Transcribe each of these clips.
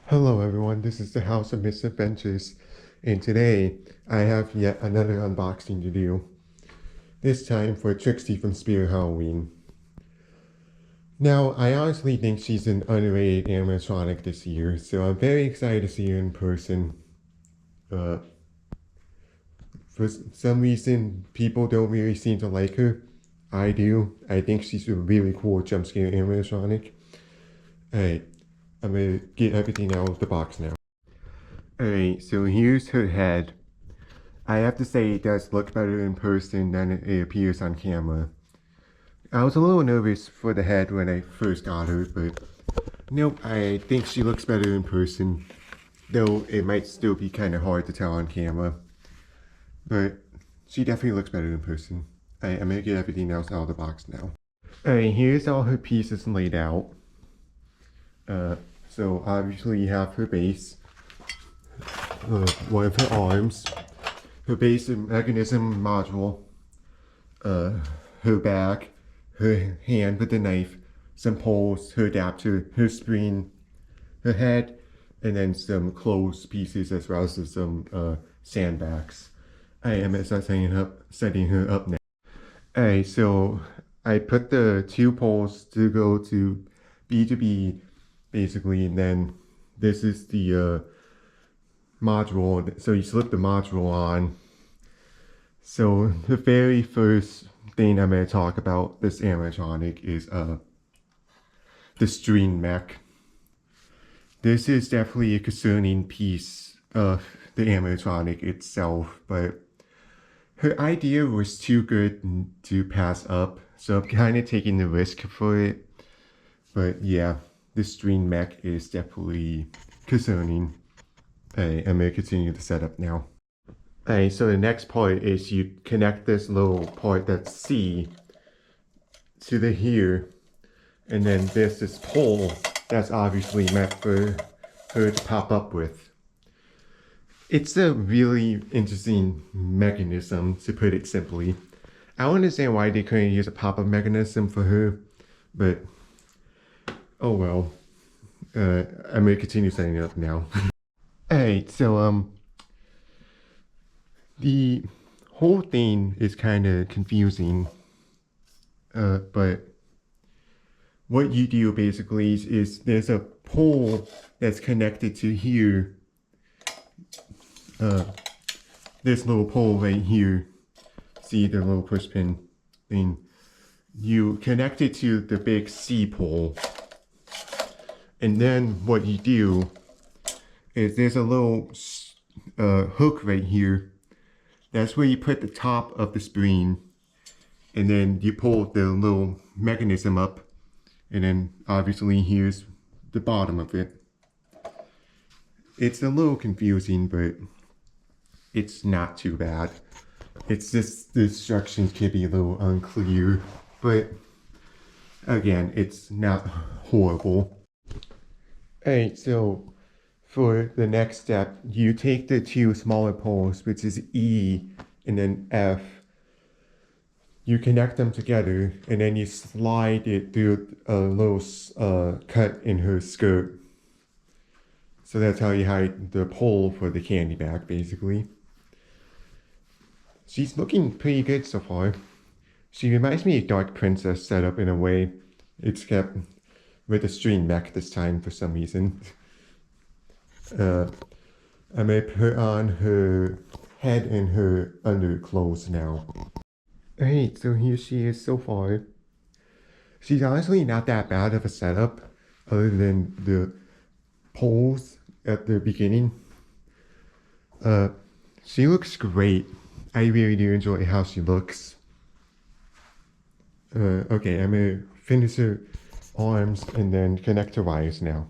Hello everyone, this is the House of Misadventures, and today I have yet another unboxing to do. This time for Trixie from Spirit Halloween. Now, I honestly think she's an underrated animatronic this year, so I'm very excited to see her in person. Uh, for some reason, people don't really seem to like her. I do. I think she's a really cool jump scare animatronic. Alright, I'm gonna get everything out of the box now. Alright, so here's her head. I have to say it does look better in person than it appears on camera. I was a little nervous for the head when I first got her, but nope, I think she looks better in person. Though it might still be kind of hard to tell on camera. But she definitely looks better in person. I'm gonna get everything else out of the box now. Alright, here's all her pieces laid out. So obviously you have her base, one of her arms, her base and mechanism module, her back, her hand with the knife, some poles, her adapter, her screen, her head, and then some clothes pieces as well as some sandbags. I am setting her up now. Alright, so I put the two poles to go to B to B basically, and then this is the module. So you slip the module on. So the very first thing I'm going to talk about this animatronic is the string mech. This is definitely a concerning piece of the animatronic itself, but her idea was too good to pass up, so I'm kind of taking the risk for it. But yeah, the string mech is definitely concerning. I'm going to continue the setup now. Alright, so the next part is you connect this little part that's C to the here, and then there's this pole that's obviously meant for her to pop up with. It's a really interesting mechanism, to put it simply. I don't understand why they couldn't use a pop-up mechanism for her, but oh well. I'm gonna continue setting it up now. Alright, so the whole thing is kind of confusing, but what you do basically is there's a pole that's connected to here. This little pole right here. See the little push pin thing? You connect it to the big C pole. And then what you do is there's a little hook right here. That's where you put the top of the spring. And then you pull the little mechanism up. And then obviously here's the bottom of it. It's a little confusing, but it's not too bad. It's just the instructions can be a little unclear, but again, it's not horrible. Alright, so for the next step, you take the two smaller poles, which is E and then F. You connect them together, and then you slide it through a little cut in her skirt. So that's how you hide the pole for the candy bag, basically. She's looking pretty good so far. She reminds me of Dark Princess setup in a way. It's kept with a string mech this time for some reason. I'm gonna put on her head and her underclothes now. Alright, so here she is so far. She's honestly not that bad of a setup, other than the poles at the beginning. She looks great. I really do enjoy how she looks. Okay, I'm gonna finish her arms and then connect her wires now.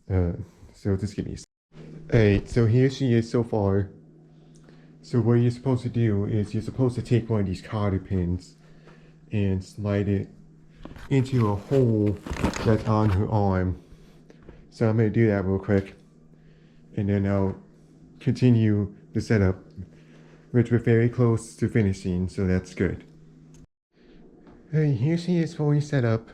So just give me a second. Alright, so here she is so far. So what you're supposed to do is you're supposed to take one of these cotter pins and slide it into a hole that's on her arm. So I'm gonna do that real quick, and then I'll continue the setup, which we're very close to finishing, so that's good. Hey, here she is fully set up.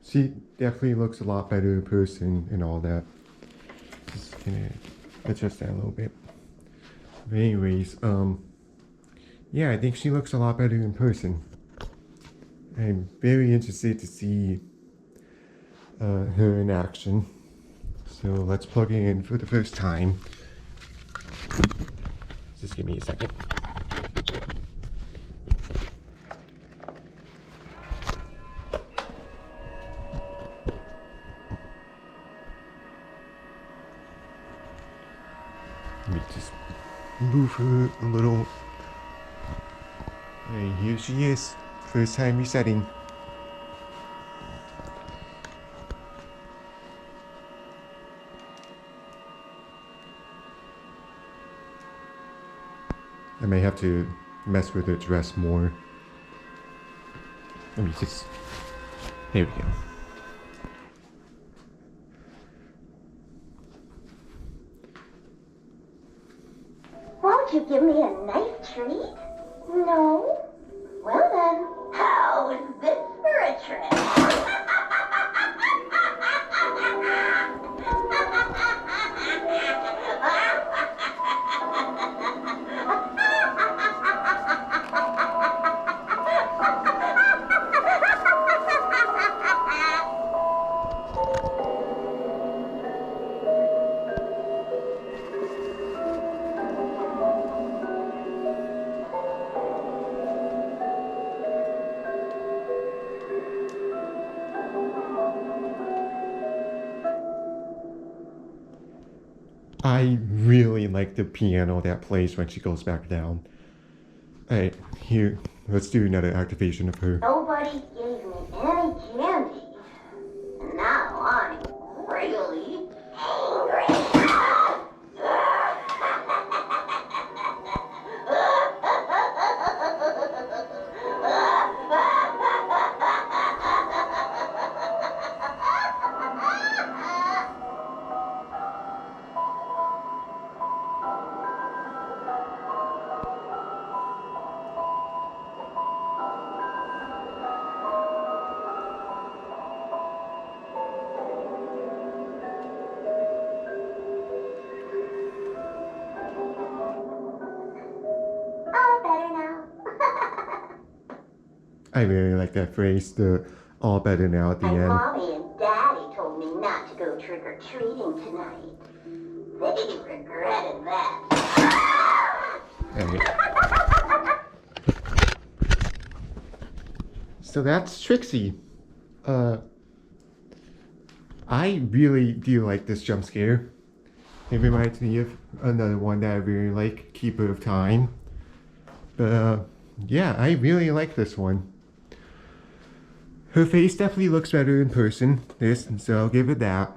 she definitely looks a lot better in person and all that. Just gonna adjust that a little bit. But anyways, yeah, I think she looks a lot better in person. I'm very interested to see her in action. So let's plug it in for the first time. Just give me a second. Let me just move her a little. And here she is. First time resetting. I may have to mess with the dress more. Let me just. There we go. Won't you give me a nice treat? No? Well then, how is this for a trick? I really like the piano that plays when she goes back down. Alright, here, let's do another activation of her. Nobody gave me any candy. And now I'm really angry. I really like that phrase, the all better now at the And end. Mommy and Daddy told me not to go trick-or-treating tonight. They regretted that. Alright. So that's Trixie. I really do like this jump scare. It reminds me of another one that I really like, Keeper of Time. But yeah, I really like this one. Her face definitely looks better in person, so I'll give it that.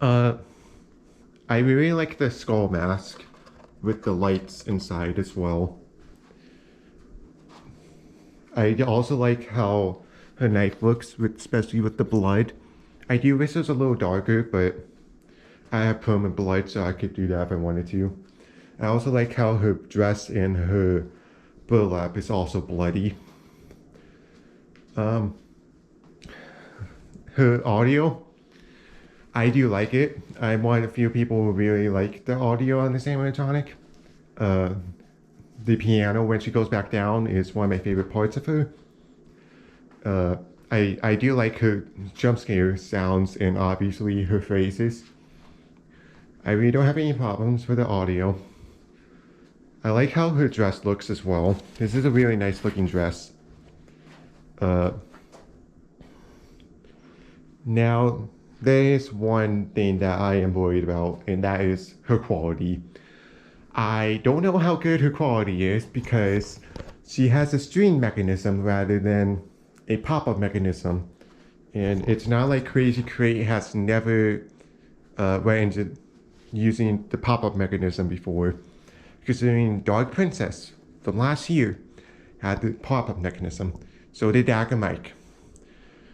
I really like the skull mask with the lights inside as well. I also like how her knife looks, especially with the blood. I do wish it was a little darker, but I have permanent blood, so I could do that if I wanted to. I also like how her dress and her burlap is also bloody. Her audio, I do like it. I'm one of the few people who really like the audio on this animatronic. The piano when she goes back down is one of my favorite parts of her. I do like her jump scare sounds and obviously her phrases. I really don't have any problems with the audio. I like how her dress looks as well. This is a really nice looking dress. Now, there is one thing that I am worried about, and that is her quality. I don't know how good her quality is because she has a string mechanism rather than a pop-up mechanism. And it's not like Crazy Crate has never went into using the pop-up mechanism before. Considering Dark Princess from last year had the pop-up mechanism. So did Mike.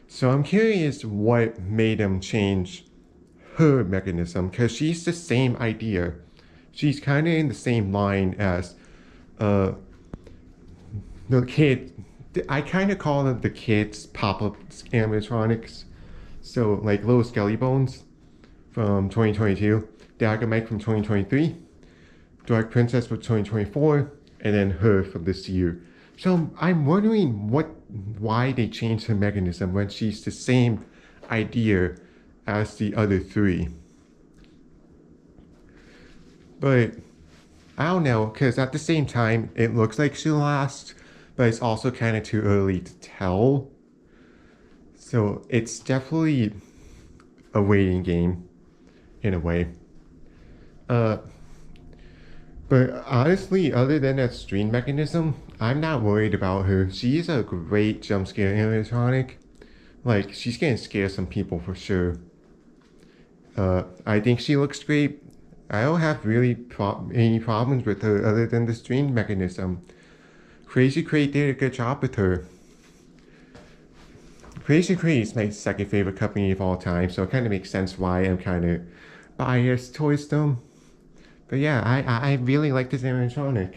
So I'm curious what made them change her mechanism, because she's the same idea. She's kind of in the same line as the kid I kind of call them the kids pop-up animatronics. So like little Skelly Bones from 2022, Daggermite from 2023, Dark Princess from 2024, and then her from this year. So I'm wondering why they changed her mechanism when she's the same idea as the other three. But I don't know, because at the same time, it looks like she'll last, but it's also kind of too early to tell. So it's definitely a waiting game, in a way. But honestly, other than that stream mechanism, I'm not worried about her. She's a great jump scare animatronic. Like, she's gonna scare some people for sure. I think she looks great. I don't have really any problems with her other than the stream mechanism. Crazy Crate did a good job with her. Crazy Crate is my second favorite company of all time, so it kind of makes sense why I'm kind of biased towards them. But yeah, I really like this animatronic.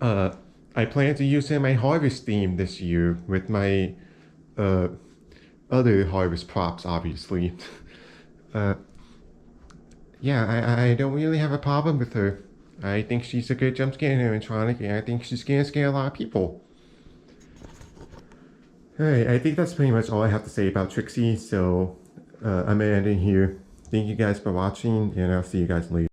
I plan to use it in my harvest theme this year with my other harvest props, obviously. Yeah, I don't really have a problem with her. I think she's a good jump scare animatronic, and I think she's gonna scare a lot of people. Alright, I think that's pretty much all I have to say about Trixie, so I'm gonna end it here. Thank you guys for watching, and I'll see you guys later.